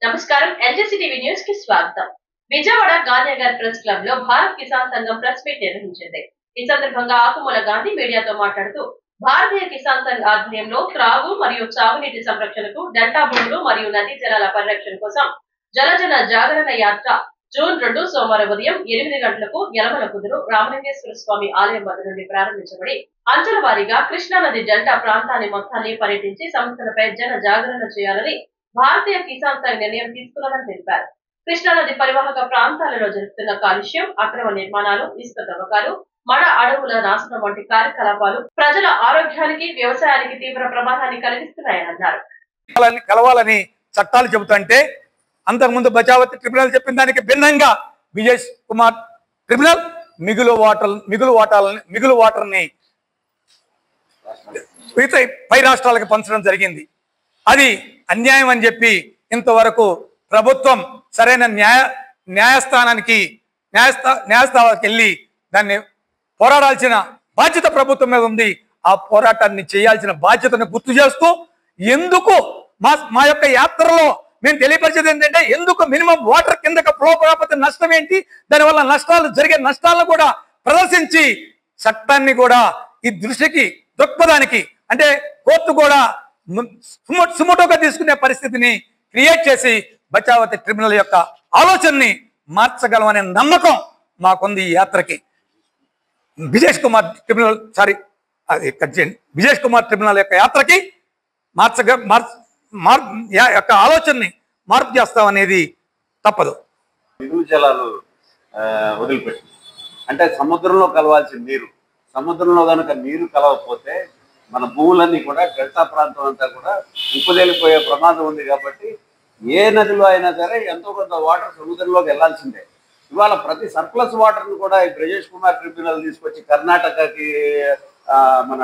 నమస్కారం LGC TV news కి స్వాగతం. విజయవాడ గాంధీనగర్ ప్రెస్ క్లబ్ లో భారత్ కిసాన్ సంఘం ప్రెస్ మీట్ నిర్వహించింది. ఈ సందర్భంగా ఆకుమూల గాంధీ మీడియాతో మాట్లాడుతూ భారతీయ కిసాన్ సంఘ్ ఆధ్వర్యంలో త్రాగు మరియు సాగునీటి సంరక్షణకు డెల్టా భూములు మరియు నదీ జలాల పరిరక్షణ కోసం జలజన జాగరణ యాత్ర జూన్ 2 సోమవారం ఉదయం 8 గంటలకు యలమల కుదురు రామలింగేశ్వర స్వామి ఆలయం వద్ద నుండి ప్రారంభించబడి అంచెల వారీగా కృష్ణా నది డెల్టా ప్రాంతాన్ని మొత్తాన్ని పర్యటించి సమస్యలపై జన జాగరణ చేయాలని భారతీయ కిసాన్ సంఘ్ నిర్ణయం తీసుకున్నదని తెలిపారు. కృష్ణానది పరివాహక ప్రాంతాలలో జరుగుతున్న కాలుష్యం, అక్రమ నిర్మాణాలు, ఇసుక తవ్వకాలు, మడ అడవుల నాశనం వంటి కార్యకలాపాలు ప్రజల ఆరోగ్యానికి, వ్యవసాయానికి తీవ్ర ప్రమాదాన్ని కలిగిస్తున్నాయని అన్నారు. కలవాలని చట్టాలు చెబుతుంటే అంతకుముందు బచావతి ట్రిబ్యునల్ చెప్పిన దానికి భిన్నంగా విజయ్ కుమార్ ట్రిబ్యునల్ మిగులు వాటర్ని పై రాష్ట్రాలకు పంచడం జరిగింది. అది అన్యాయం అని చెప్పి ఇంతవరకు ప్రభుత్వం సరైన న్యాయస్థానానికి వెళ్ళి దాన్ని పోరాడాల్సిన బాధ్యత ప్రభుత్వం మీద ఉంది. ఆ పోరాటాన్ని చేయాల్సిన బాధ్యతను గుర్తు చేస్తూ ఎందుకు మా యొక్క యాత్రలో మేము తెలియపరిచేది ఏంటంటే ఎందుకు మినిమం వాటర్ కిందకి ఫ్లో కాకపోతే నష్టం ఏంటి, దానివల్ల జరిగే నష్టాలను కూడా ప్రదర్శించి చట్టాన్ని కూడా ఈ దృక్పథానికి అంటే కోర్టు కూడా సుమోటోగా తీసుకునే పరిస్థితిని క్రియేట్ చేసి బచావతి ట్రిబ్యునల్ యొక్క ఆలోచనని మార్చగలమనే నమ్మకం మాకుంది. ఈ యాత్రకి విజయ్ కుమార్ ట్రిబ్యునల్ యొక్క యాత్రకి యొక్క ఆలోచనని మార్పు చేస్తామనేది తప్పదు. మిగులు జలాలు వదిలిపెట్టి అంటే సముద్రంలో కలవాల్సిన నీరు, సముద్రంలో కనుక నీరు కలవకపోతే మన భూములన్నీ కూడా డెల్టా ప్రాంతం అంతా కూడా ఉప్పుదేలిపోయే ప్రమాదం ఉంది. కాబట్టి ఏ నదిలో అయినా సరే ఎంతో కొంత వాటర్ సముద్రంలోకి వెళ్లాల్సిందే. ఇవాళ ప్రతి సర్ప్లస్ వాటర్ను కూడా ఈ బ్రజేష్ కుమార్ ట్రిబ్యునల్ తీసుకొచ్చి కర్ణాటకకి, మన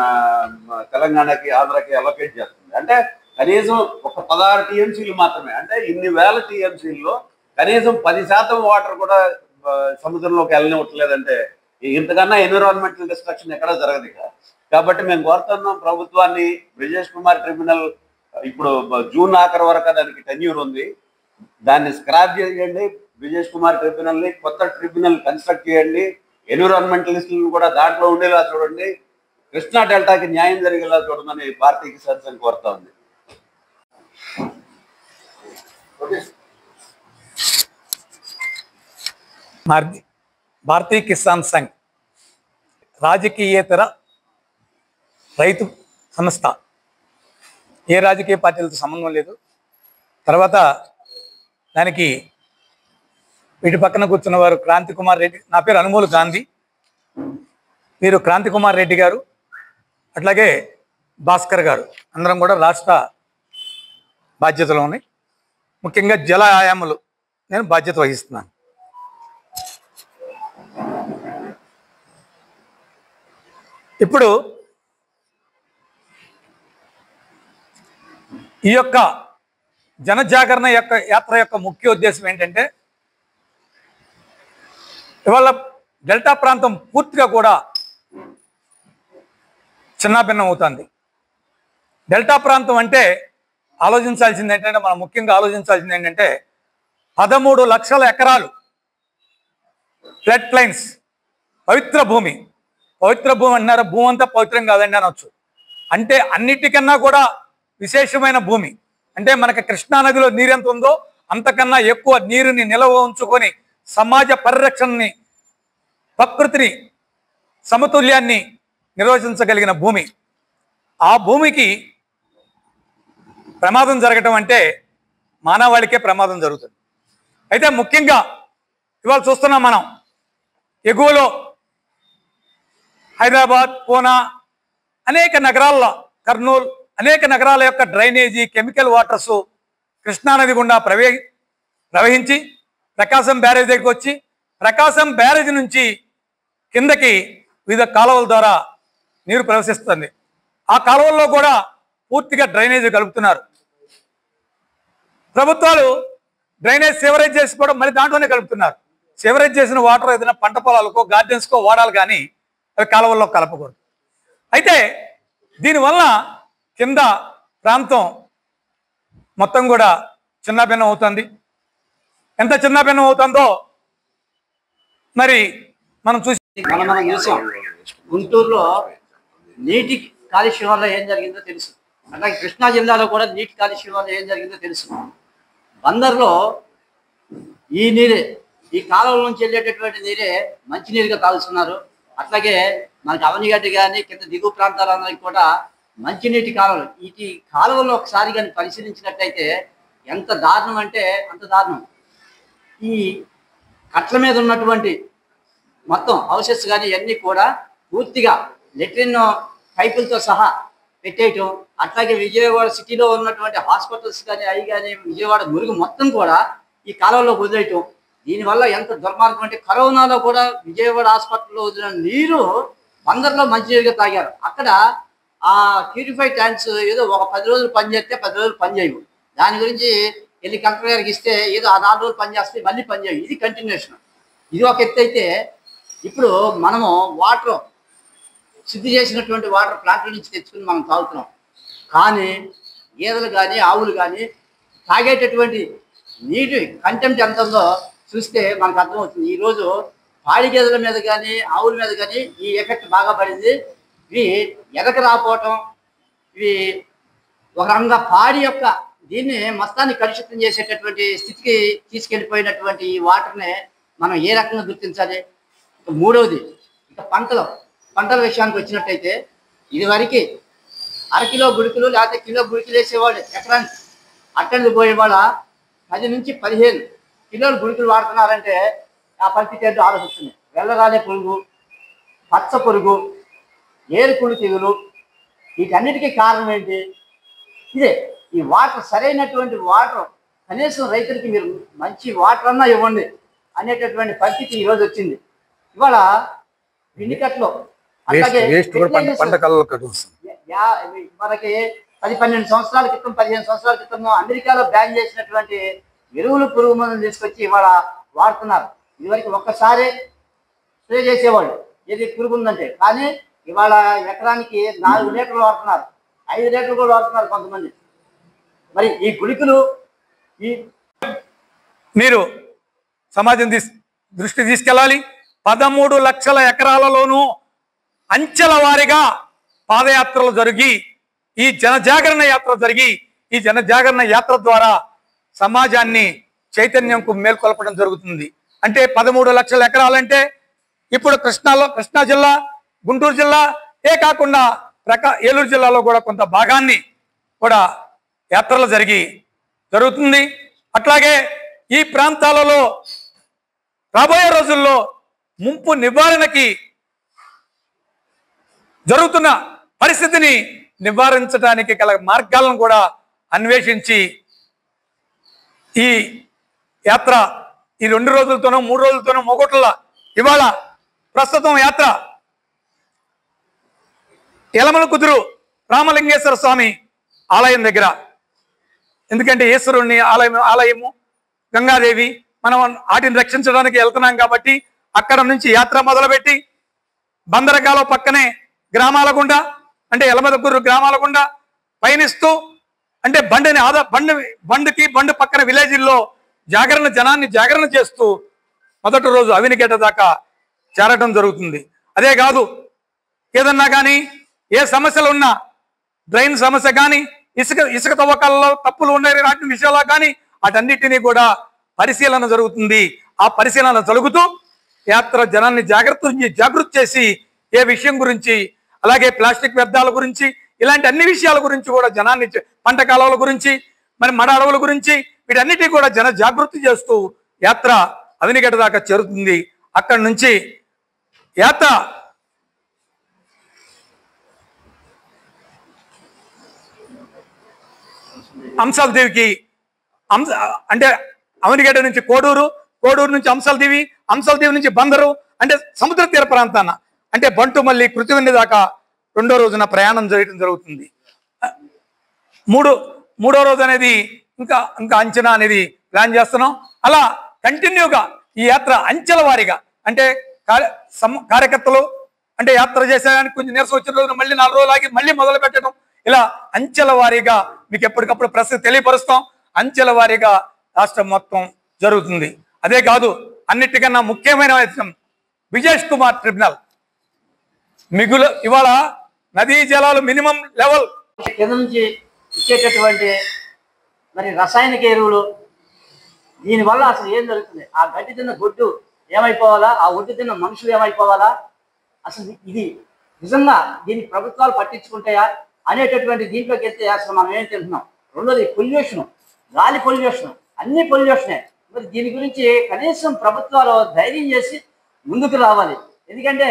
తెలంగాణకి, ఆంధ్రకి అలొకేట్ చేస్తుంది. అంటే కనీసం ఒక 16 టీఎంసీలు మాత్రమే, అంటే ఇన్ని వేల టీఎంసీల్లో కనీసం 10% వాటర్ కూడా సముద్రంలోకి వెళ్ళనివ్వట్లేదంటే ఇంతకన్నా ఎన్విరాన్మెంటల్ డిస్ట్రక్షన్ ఎక్కడా జరగదు. కాబట్టి మేము కోరుతున్నాం ప్రభుత్వాన్ని, బ్రజేష్ కుమార్ ట్రిబ్యునల్ ఇప్పుడు జూన్ ఆఖరి వరకు దానికి టెన్యూర్ ఉంది, దాన్ని స్క్రాప్ చేయండి. బ్రజేష్ కుమార్ ట్రిబ్యునల్ని కొత్త ట్రిబ్యునల్ కన్స్ట్రక్ట్ చేయండి. ఎన్విరాన్మెంటలిస్టులను కూడా దాంట్లో ఉండేలా చూడండి. కృష్ణా డెల్టాకి న్యాయం జరిగేలా చూడమని భారతీయ కిసాన్ సంఘ్ కోరుతా ఉంది. భారతీయ కిసాన్ సంఘ్ రాజకీయేతర రైతు సంస్థ, ఏ రాజకీయ పార్టీలతో సంబంధం లేదు. తర్వాత దానికి వీటి పక్కన కూర్చున్న వారు క్రాంతి కుమార్ రెడ్డి, నా పేరు అనుమూలు గాంధీ, వీరు క్రాంతి కుమార్ రెడ్డి గారు, అట్లాగే భాస్కర్ గారు, అందరం కూడా రాష్ట్ర బాధ్యతలు ఉన్నాయి. ముఖ్యంగా జల ఆయాములు నేను బాధ్యత వహిస్తున్నాను. ఇప్పుడు ఈ యొక్క జనజాగరణ యాత్ర యొక్క ముఖ్య ఉద్దేశం ఏంటంటే ఇవాళ డెల్టా ప్రాంతం పూర్తిగా కూడా చిన్నాభిన్నం అవుతుంది. డెల్టా ప్రాంతం అంటే ఆలోచించాల్సింది ఏంటంటే మనం ముఖ్యంగా ఆలోచించాల్సింది ఏంటంటే 13 లక్షల ఎకరాలు ఫ్లడ్ ప్లైన్స్, పవిత్ర భూమి అంటున్నారా, భూమి అంతా పవిత్రం కాదండి అనవచ్చు. అంటే అన్నిటికన్నా కూడా విశేషమైన భూమి. అంటే మనకి కృష్ణానదిలో నీరు ఎంత ఉందో అంతకన్నా ఎక్కువ నీరుని నిల్వ ఉంచుకొని సమాజ పరిరక్షణని, ప్రకృతిని, సమతుల్యాన్ని నిర్వచించగలిగిన భూమి. ఆ భూమికి ప్రమాదం జరగటం అంటే మానవాళికే ప్రమాదం జరుగుతుంది. అయితే ముఖ్యంగా ఇవాళ చూస్తున్నాం మనం ఎగువలో హైదరాబాద్, పూనా, అనేక నగరాల్లో, కర్నూలు, అనేక నగరాల యొక్క డ్రైనేజీ, కెమికల్ వాటర్స్ కృష్ణానది గుండా ప్రవహించి ప్రకాశం బ్యారేజ్ దగ్గరికి వచ్చి ప్రకాశం బ్యారేజ్ నుంచి కిందకి వివిధ కాలువల ద్వారా నీరు ప్రవహిస్తుంది. ఆ కాలువల్లో కూడా పూర్తిగా డ్రైనేజీ కలుపుతున్నారు. ప్రభుత్వాలు డ్రైనేజ్ సేవరేజ్ చేసి కూడా మళ్ళీ దాంట్లోనే కలుపుతున్నారు. సేవరేజ్ చేసిన వాటర్ ఏదైనా పంట పొలాలకో, గార్డెన్స్కో వాడాలి, కానీ అవి కాలువల్లో కలపకూడదు. అయితే దీనివల్ల కింద ప్రాంతం మొత్తం కూడా చిన్నభిన్నం అవుతుంది. ఎంత చిన్నభిన్నం అవుతుందో మరి మనం చూసాం. గుంటూరులో నీటి కాలుష్యం వల్ల ఏం జరిగిందో తెలుసు. అలాగే కృష్ణా జిల్లాలో కూడా నీటి కాలుష్యం వల్ల ఏం జరిగిందో తెలుసు. బందర్లో ఈ నీరే, ఈ కాలువల నుంచి వెళ్ళేటటువంటి నీరే మంచినీరుగా తాగుతున్నారు. అట్లాగే మనకి అవనిగడ్డ కానీ కింద దిగువ ప్రాంతాలన్నది కూడా మంచినీటి కాలువలు. ఈ కాలువలో ఒకసారి కానీ పరిశీలించినట్టయితే ఎంత దారుణం అంటే అంత దారుణం. ఈ కట్ల మీద ఉన్నటువంటి మొత్తం హౌసెస్ కానీ ఇవన్నీ కూడా పూర్తిగా లెట్రిన్ పైపులతో సహా పెట్టేయటం. అట్లాగే విజయవాడ సిటీలో ఉన్నటువంటి హాస్పిటల్స్ కానీ అవి కానీ విజయవాడ మురుగు మొత్తం కూడా ఈ కాలువలో వదిలేయటం. దీనివల్ల ఎంత దుర్మార్గం అంటే కరోనాలో కూడా విజయవాడ హాస్పిటల్లో వదిలిన నీరు బందర్లో మంచినీరుగా తాగారు. అక్కడ ఆ ప్యూరిఫై ట్యాంక్స్ ఏదో ఒక 10 రోజులు పనిచేస్తే 10 రోజులు పనిచేయవు. దాని గురించి వెళ్ళి కలెక్టర్ గారికి ఇస్తే ఏదో ఆ 4 రోజులు పనిచేస్తే మళ్ళీ పనిచేయవు. ఇది కంటిన్యూషన్. ఇది ఒక ఎత్తు అయితే ఇప్పుడు మనము వాటర్ శుద్ధి చేసినటువంటి వాటర్ ప్లాంట్ల నుంచి తెచ్చుకుని మనం తాగుతున్నాం. కానీ గేదెలు కానీ ఆవులు కానీ తాగేటటువంటి నీటి కంటెంట్ ఎంత ఉందో చూస్తే మనకు అర్థమవుతుంది. ఈరోజు పాడి గేదెల మీద కానీ ఆవుల మీద కానీ ఈ ఎఫెక్ట్ బాగా పడింది. ఇవి ఎదక రాకపోవటం, ఇవి ఒక రకంగా పాడి యొక్క దీన్ని మొత్తాన్ని కలుషితం చేసేటటువంటి స్థితికి తీసుకెళ్ళిపోయినటువంటి ఈ వాటర్ని మనం ఏ రకంగా గుర్తించాలి? మూడవది ఇక పంటల విషయానికి వచ్చినట్టయితే ఇదివరకు అరకిలో గుడికలు లేకపోతే కిలో గుడికలు వేసేవాళ్ళు ఎకరానికి. అట్టడికి పోయే వాళ్ళ 10 నుంచి 15 కిలోలు గుడికలు వాడుతున్నారంటే ఆ పరిస్థితి ఏంటో ఆలోచిస్తుంది. వెళ్ళరాలే పురుగు, పచ్చ పురుగు, ఏరుకుళ్ళు తెగులు, వీటన్నిటికీ కారణం ఏంటి? ఇదే ఈ వాటర్, సరైనటువంటి వాటర్ కనీసం రైతులకి మీరు మంచి వాటర్ అన్నా ఇవ్వండి అనేటటువంటి పరిస్థితి ఈరోజు వచ్చింది. ఇవాళ పిండికట్లో అట్లాగే మనకి 10-12 సంవత్సరాల క్రితం 15 సంవత్సరాల క్రితం అమెరికాలో బ్యాన్ చేసినటువంటి ఎరువులు పురుగు మందులు తీసుకొచ్చి ఇవాళ వాడుతున్నారు. ఇదివరకు ఒక్కసారి స్ప్రే చేసేవాళ్ళు ఏది పురుగు ఉందంటే, కానీ ఇవాళ ఎకరానికి 4 లీటర్లు వాడుతున్నారు, 5 లీటర్లు కూడా వాడుతున్నారు కొంతమంది. మరి ఈ గుళికలు మీరు సమాజం దృష్టి తీసుకెళ్ళాలి. 13 లక్షల ఎకరాలలోనూ అంచెల వారీగా పాదయాత్రలు జరిగి ఈ జనజాగరణ యాత్ర జరిగి ఈ జనజాగరణ యాత్ర ద్వారా సమాజాన్ని చైతన్యంకు మేల్కొల్పడం జరుగుతుంది. అంటే 13 లక్షల ఎకరాలంటే ఇప్పుడు కృష్ణా జిల్లా, గుంటూరు జిల్లా కాకుండా ఏలూరు జిల్లాలో కూడా కొంత భాగాన్ని కూడా యాత్రలు జరుగుతుంది. అట్లాగే ఈ ప్రాంతాలలో రాబోయే రోజుల్లో ముంపు నివారణకి జరుగుతున్న పరిస్థితిని నివారించడానికి గల మార్గాలను కూడా అన్వేషించి ఈ యాత్ర ఈ 2 రోజులతోనో 3 రోజులతోనో మొగొట్ల ఇవాళ ప్రస్తుతం యాత్ర యలమల కుదురు రామలింగేశ్వర స్వామి ఆలయం దగ్గర, ఎందుకంటే ఈశ్వరుణ్ణి ఆలయము గంగాదేవి మనం వాటిని రక్షించడానికి వెళ్తున్నాం కాబట్టి అక్కడ నుంచి యాత్ర మొదలుపెట్టి బందరగాలో పక్కనే గ్రామాల గుండా అంటే యలమదుగురు గ్రామాల గుండా పయనిస్తూ అంటే బండి పక్కన విలేజ్ల్లో జనాన్ని జాగరణ చేస్తూ మొదటి రోజు అవినిగడ్డ దాకా చేరటం జరుగుతుంది. అదే కాదు, ఏదన్నా కానీ ఏ సమస్యలు ఉన్నా, డ్రైన్ సమస్య కానీ ఇసుక తవ్వకాలలో తప్పులు ఉన్నాయి వాటి విషయాల్లో కానీ వాటన్నిటినీ కూడా పరిశీలన జరుగుతుంది. ఆ పరిశీలన జరుగుతూ యాత్ర జనాన్ని జాగృతి చేసి ఏ విషయం గురించి, అలాగే ప్లాస్టిక్ వ్యర్థాల గురించి, ఇలాంటి అన్ని విషయాల గురించి కూడా జనాన్ని, పంట కాలాల గురించి, మరి మడ అడవుల గురించి వీటన్నిటి కూడా జాగృతి చేస్తూ యాత్ర అవినిగడ్డ దాకా చేరుతుంది. అక్కడి నుంచి యాత్ర అంశాలదేవికి అంటే అవనిగడ్డ నుంచి కోడూరు నుంచి అంశాలదేవి నుంచి బందరు అంటే సముద్ర తీర ప్రాంతాన అంటే బంటుమల్లి కృతివెన్ని దాకా 2వ రోజున ప్రయాణం చేయడం జరుగుతుంది. మూడో రోజు అనేది ఇంకా అంచనా అనేది ప్లాన్ చేస్తున్నాం. అలా కంటిన్యూగా ఈ యాత్ర అంచెల వారీగా అంటే కార్యకర్తలు అంటే యాత్ర చేసేదానికి కొంచెం నీరసం వచ్చిన రోజున మళ్ళీ 4 రోజులు ఆగి మళ్ళీ మొదలు పెట్టడం, ఇలా అంచెల వారీగా మీకు ఎప్పటికప్పుడు ప్రస్తుతం తెలియపరుస్తాం. అంచెల వారీగా రాష్ట్రం మొత్తం జరుగుతుంది. అదే కాదు, అన్నిటికన్నా ముఖ్యమైన విషయం విజేష్ కుమార్ ట్రిబ్యునల్ ఇవాళ నదీ జలాలు మినిమం లెవెల్ కింద నుంచి ఇచ్చేటటువంటి మరి రసాయనిక ఎరువులు, దీనివల్ల అసలు ఏం జరుగుతుంది? ఆ గడ్డి తిన్న గొడ్డు ఏమైపోవాలా, ఆ ఒడ్డు తిన్న మనుషులు ఏమైపోవాలా? అసలు ఇది నిజంగా దీన్ని ప్రభుత్వాలు పట్టించుకుంటాయా అనేటటువంటి దీంట్లోకి వెళ్తే అసలు మనం ఏం తింటున్నాం? రెండోది పొల్యూషన్, గాలి పొల్యూషన్, అన్ని పొల్యూషనే. మరి దీని గురించి కనీసం ప్రభుత్వాలు ధైర్యం చేసి ముందుకు రావాలి. ఎందుకంటే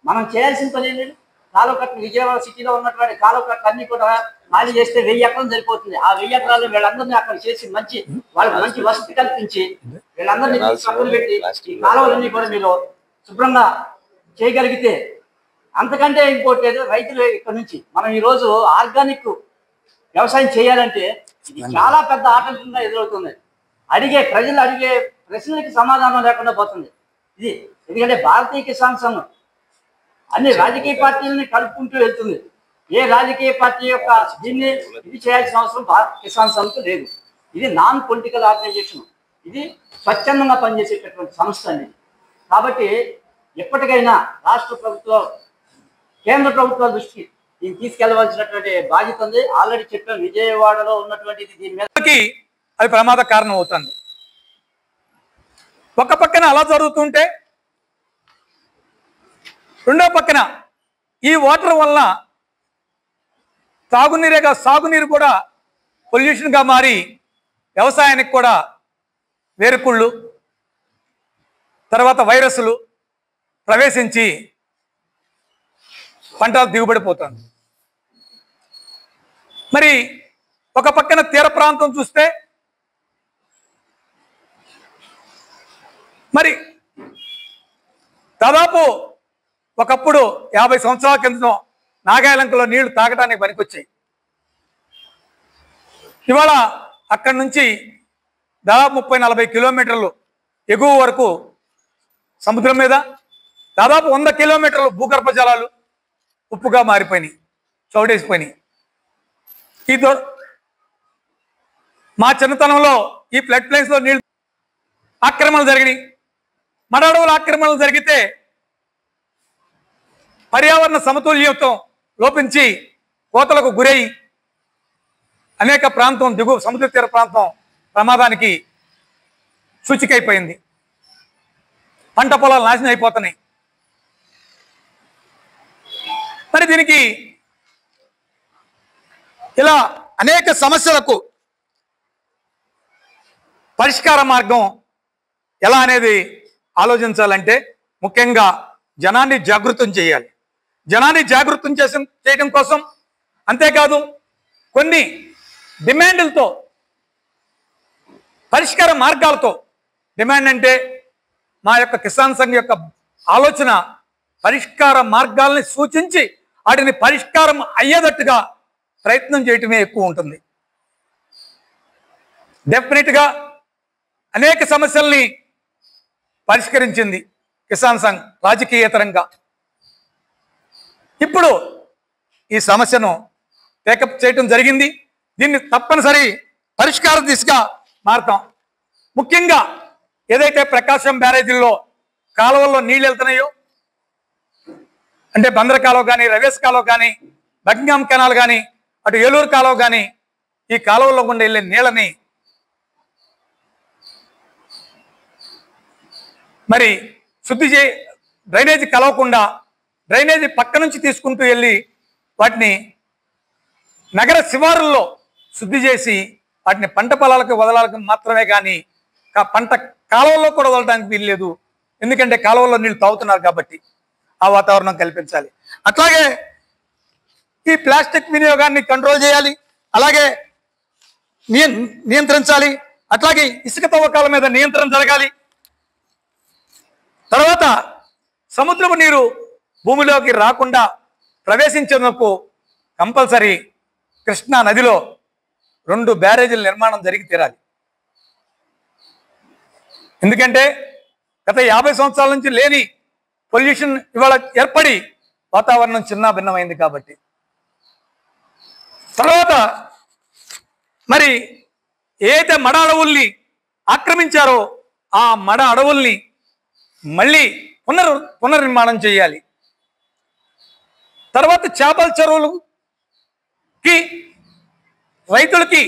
మనం చేయాల్సిన పని ఏంటంటే కాలువ కట్టలు, విజయవాడ సిటీలో ఉన్నటువంటి కాలువ కట్టలు అన్ని కూడా ఖాళీ చేస్తే 1000 ఎకరాలు సరిపోతుంది. ఆ 1000 ఎకరాలు వీళ్ళందరినీ అక్కడ చేసి వాళ్ళకి మంచి వసతి కల్పించి వీళ్ళందరినీ పక్కన పెట్టి ఈ కాలువలన్నీ కూడా మీరు శుభ్రంగా చేయగలిగితే అంతకంటే ఇంకోటి లేదు. రైతులు ఇక్కడ నుంచి మనం ఈరోజు ఆర్గానిక్ వ్యవసాయం చేయాలంటే ఇది చాలా పెద్ద ఆటంకంగా ఎదురవుతుంది. ప్రజలు అడిగే ప్రశ్నలకి సమాధానం లేకుండా పోతుంది ఇది. ఎందుకంటే భారతీయ కిసాన్ సంఘం అన్ని రాజకీయ పార్టీలని కలుపుకుంటూ వెళ్తుంది. ఏ రాజకీయ పార్టీ యొక్క దీన్ని ఇది చేయాల్సిన అవసరం కిసాన్ సంఘం లేదు. ఇది నాన్ పొలిటికల్ ఆర్గనైజేషన్, ఇది స్వచ్ఛందంగా పనిచేసేటటువంటి సంస్థ అనేది. కాబట్టి ఎప్పటికైనా రాష్ట్ర ప్రభుత్వం, కేంద్ర ప్రభుత్వాల దృష్టికి దీన్ని తీసుకెళ్లవలసినటువంటి బాధ్యత ఉంది. ఆల్రెడీ చెప్పాను, విజయవాడలో ఉన్నటువంటి దీని మీద అది ప్రమాద కారణం అవుతుంది. ఒక పక్కన అలా జరుగుతుంటే రెండో పక్కన ఈ వాటర్ వలన తాగునీరేగా సాగునీరు కూడా పొల్యూషన్గా మారి వ్యవసాయానికి కూడా వేరుకుళ్ళు, తర్వాత వైరస్లు ప్రవేశించి పంటలు దిగుబడిపోతుంది. మరి ఒక పక్కన తీర ప్రాంతం చూస్తే మరి దాదాపు ఒకప్పుడు 50 సంవత్సరాల కిందనో నాగాలంకలో నీళ్లు తాగడానికి పనికొచ్చాయి. ఇవాళ అక్కడి నుంచి దాదాపు 30-40 కిలోమీటర్లు ఎగువ వరకు సముద్రం మీద, దాదాపు 100 కిలోమీటర్లు భూగర్భ జలాలు ఉప్పుగా మారిపోయినాయి, చౌడేసిపోయినాయి. మా చిన్నతనంలో ఈ ఫ్లడ్ ప్లేన్స్లో నీళ్ళు ఆక్రమణలు జరిగినాయి. మడ అడవుల ఆక్రమణలు జరిగితే పర్యావరణ సమతుల్యతం లోపించి కోతలకు గురై అనేక ప్రాంతం సముద్ర తీర ప్రాంతం ప్రమాదానికి సూచికైపోయింది. పంట పొలాలు నాశనం అయిపోతున్నాయి. మరి దీనికి ఇలా అనేక సమస్యలకు పరిష్కార మార్గం ఎలా అనేది ఆలోచించాలంటే ముఖ్యంగా జనాన్ని జాగృతం చేయాలి. జనాన్ని జాగృతం చేయడం కోసం అంతేకాదు కొన్ని డిమాండ్లతో, పరిష్కార మార్గాలతో, డిమాండ్ అంటే మా యొక్క కిసాన్ సంఘ్ యొక్క ఆలోచన పరిష్కార మార్గాల్ని సూచించి వాటిని పరిష్కారం అయ్యేటట్టుగా ప్రయత్నం చేయటమే ఎక్కువ ఉంటుంది. డెఫినెట్గా అనేక సమస్యల్ని పరిష్కరించింది కిసాన్ సంఘ్ రాజకీయేతరంగా. ఇప్పుడు ఈ సమస్యను టేకప్ చేయటం జరిగింది. దీన్ని తప్పనిసరి పరిష్కార దిశగా మారుతాం. ముఖ్యంగా ఏదైతే ప్రకాశం బ్యారేజీల్లో కాలువల్లో నీళ్ళు వెళ్తున్నాయో, అంటే బందర కాలువ కానీ, రవేస్ కాలువ కానీ, బకింగ్హామ్ కెనాల్ కానీ, అటు ఏలూరు కాలువ కానీ, ఈ కాలువల్లో గుండా వెళ్ళే నీళ్ళని మరి శుద్ధి డ్రైనేజీ కలవకుండా డ్రైనేజీ పక్క నుంచి తీసుకుంటూ వెళ్ళి వాటిని నగర శివారుల్లో శుద్ధి చేసి వాటిని పంట పొలాలకు వదలాలకు మాత్రమే కానీ పంట కాలువల్లో కూడా వదలడానికి వీల్లేదు. ఎందుకంటే కాలువల్లో నీళ్ళు తాగుతున్నారు కాబట్టి ఆ వాతావరణం కల్పించాలి. అట్లాగే ఈ ప్లాస్టిక్ వినియోగాన్ని కంట్రోల్ చేయాలి, అలాగే నియంత్రించాలి. అట్లాగే ఇసుక తవ్వకాల మీద నియంత్రణ జరగాలి. తర్వాత సముద్రపు నీరు భూమిలోకి రాకుండా ప్రవేశించేందుకు కంపల్సరీ కృష్ణా నదిలో 2 బ్యారేజీల నిర్మాణం జరిగి తీరాలి. ఎందుకంటే గత 50 సంవత్సరాల నుంచి లేని పొల్యూషన్ ఇవాళ ఏర్పడి వాతావరణం చిన్న భిన్నమైంది కాబట్టి. తర్వాత మరి ఏదైతే మడ అడవుల్ని ఆక్రమించారో ఆ మడ అడవుల్ని మళ్ళీ పునర్నిర్మాణం చేయాలి. తర్వాత చేపల చెరువులకి రైతులకి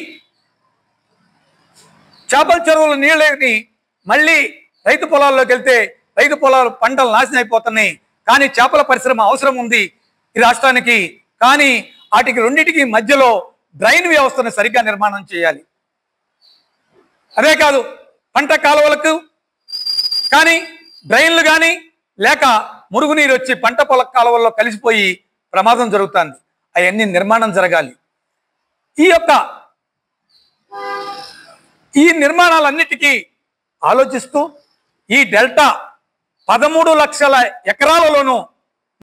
చేపల చెరువుల నీళ్ళని మళ్ళీ రైతు పొలాల్లోకి వెళ్తే రైతు పొలాలు పంటలు నాశనం అయిపోతున్నాయి. కానీ చేపల పరిశ్రమ అవసరం ఉంది ఈ రాష్ట్రానికి. కానీ వాటికి రెండింటికి మధ్యలో డ్రైన్ వ్యవస్థను సరిగ్గా నిర్మాణం చేయాలి. అదే కాదు, పంట కాలువలకు కానీ డ్రైన్లు కానీ లేక మురుగునీరు వచ్చి పంట పొల కాలువల్లో కలిసిపోయి ప్రమాదం జరుగుతుంది. అవన్నీ నిర్మాణం జరగాలి. ఈ నిర్మాణాలన్నిటికీ ఆలోచిస్తూ ఈ డెల్టా 13 లక్షల ఎకరాలలోనూ